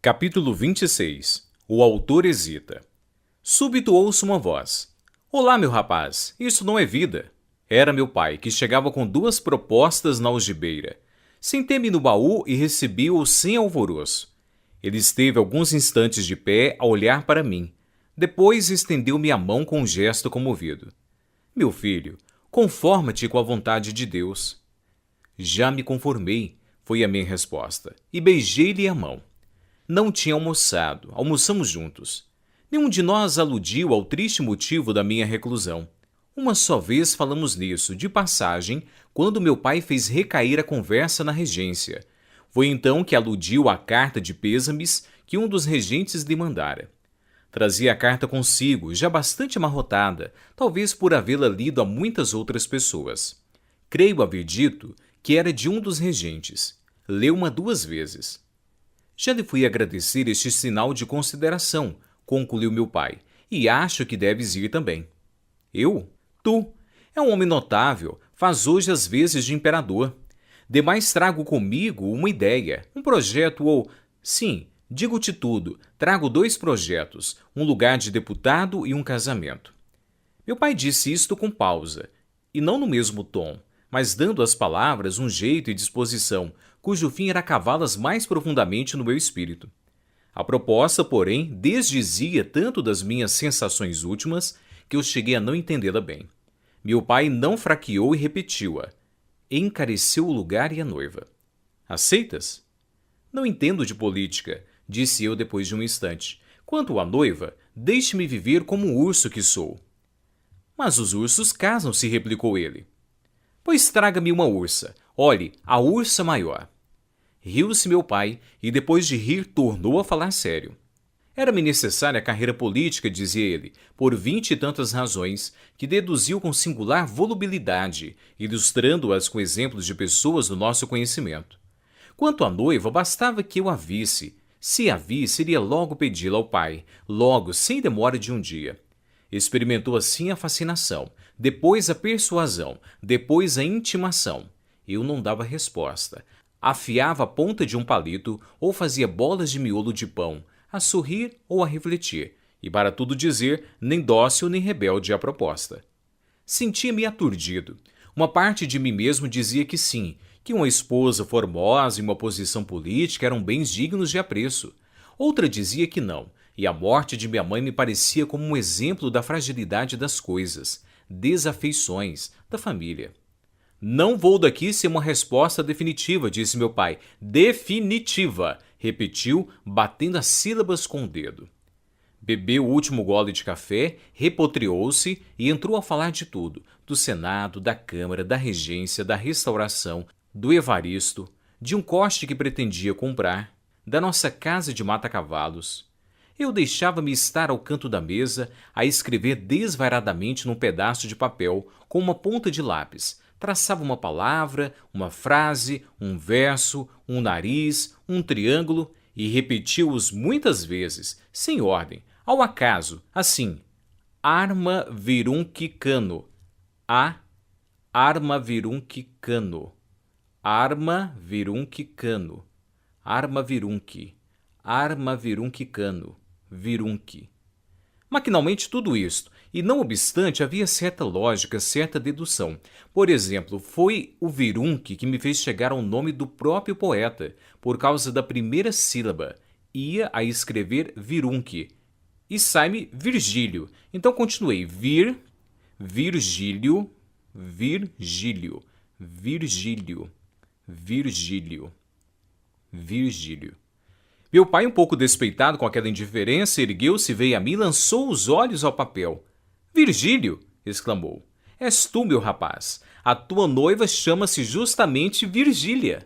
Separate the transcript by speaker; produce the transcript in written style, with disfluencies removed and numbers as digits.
Speaker 1: Capítulo 26. O autor hesita. Súbito ouço uma voz. Olá, meu rapaz, isso não é vida. Era meu pai, que chegava com 2 propostas na algibeira. Sentei-me no baú e recebi-o sem alvoroço. Ele esteve alguns instantes de pé a olhar para mim. Depois estendeu-me a mão com um gesto comovido. Meu filho, conforma-te com a vontade de Deus. Já me conformei, foi a minha resposta, e beijei-lhe a mão. Não tinha almoçado, almoçamos juntos. Nenhum de nós aludiu ao triste motivo da minha reclusão. Uma só vez falamos nisso, de passagem, quando meu pai fez recair a conversa na regência. Foi então que aludiu à carta de pêsames que um dos regentes lhe mandara. Trazia a carta consigo, já bastante amarrotada, talvez por havê-la lido a muitas outras pessoas. Creio haver dito que era de um dos regentes. Leu-ma 2 vezes. Já lhe fui agradecer este sinal de consideração, concluiu meu pai, e acho que deves ir também. Eu? Tu. É um homem notável, faz hoje as vezes de imperador. Demais trago comigo uma ideia, um projeto ou... Sim, digo-te tudo, trago 2 projetos, um lugar de deputado e um casamento. Meu pai disse isto com pausa, e não no mesmo tom, mas dando às palavras um jeito e disposição, cujo fim era cavá-las mais profundamente no meu espírito. A proposta, porém, desdizia tanto das minhas sensações últimas que eu cheguei a não entendê-la bem. Meu pai não fraqueou e repetiu-a. Encareceu o lugar e a noiva. Aceitas? Não entendo de política, disse eu depois de um instante. Quanto à noiva, deixe-me viver como um urso que sou. Mas os ursos casam-se, replicou ele. Pois traga-me uma ursa. Olhe, a ursa maior. Riu-se meu pai e depois de rir tornou a falar sério. Era-me necessária a carreira política, dizia ele, por 20 e tantas razões, que deduziu com singular volubilidade, ilustrando-as com exemplos de pessoas do nosso conhecimento. Quanto à noiva, bastava que eu a visse. Se a visse, iria logo pedi-la ao pai, logo, sem demora de um dia. Experimentou assim a fascinação, depois a persuasão, depois a intimação. Eu não dava resposta. Afiava a ponta de um palito ou fazia bolas de miolo de pão, a sorrir ou a refletir, e para tudo dizer, nem dócil nem rebelde à proposta. Sentia-me aturdido. Uma parte de mim mesmo dizia que sim, que uma esposa formosa e uma posição política eram bens dignos de apreço. Outra dizia que não, e a morte de minha mãe me parecia como um exemplo da fragilidade das coisas, desafeições, da família. Não vou daqui sem uma resposta definitiva, disse meu pai. Definitiva, repetiu, batendo as sílabas com o dedo. Bebeu o último gole de café, repotriou-se e entrou a falar de tudo, do Senado, da Câmara, da Regência, da Restauração, do Evaristo, de um coste que pretendia comprar, da nossa casa de mata-cavalos. Eu deixava-me estar ao canto da mesa, a escrever desvairadamente num pedaço de papel, com uma ponta de lápis. Traçava uma palavra, uma frase, um verso, um nariz, um triângulo e repetia-os muitas vezes, sem ordem, ao acaso, assim. Arma virunque cano. Arma virunque cano. Arma virunque cano. Arma virunque. Arma virunque cano. Virunque. Maquinalmente tudo isto, e não obstante havia certa lógica, certa dedução. Por exemplo, foi o virunque que me fez chegar ao nome do próprio poeta, por causa da primeira sílaba. Ia a escrever virunque, e sai-me Virgílio. Então continuei, Virgílio, Virgílio, Virgílio, Virgílio, Virgílio. Meu pai, um pouco despeitado com aquela indiferença, ergueu-se, veio a mim e lançou os olhos ao papel. Virgílio! Exclamou. És tu, meu rapaz. A tua noiva chama-se justamente Virgília.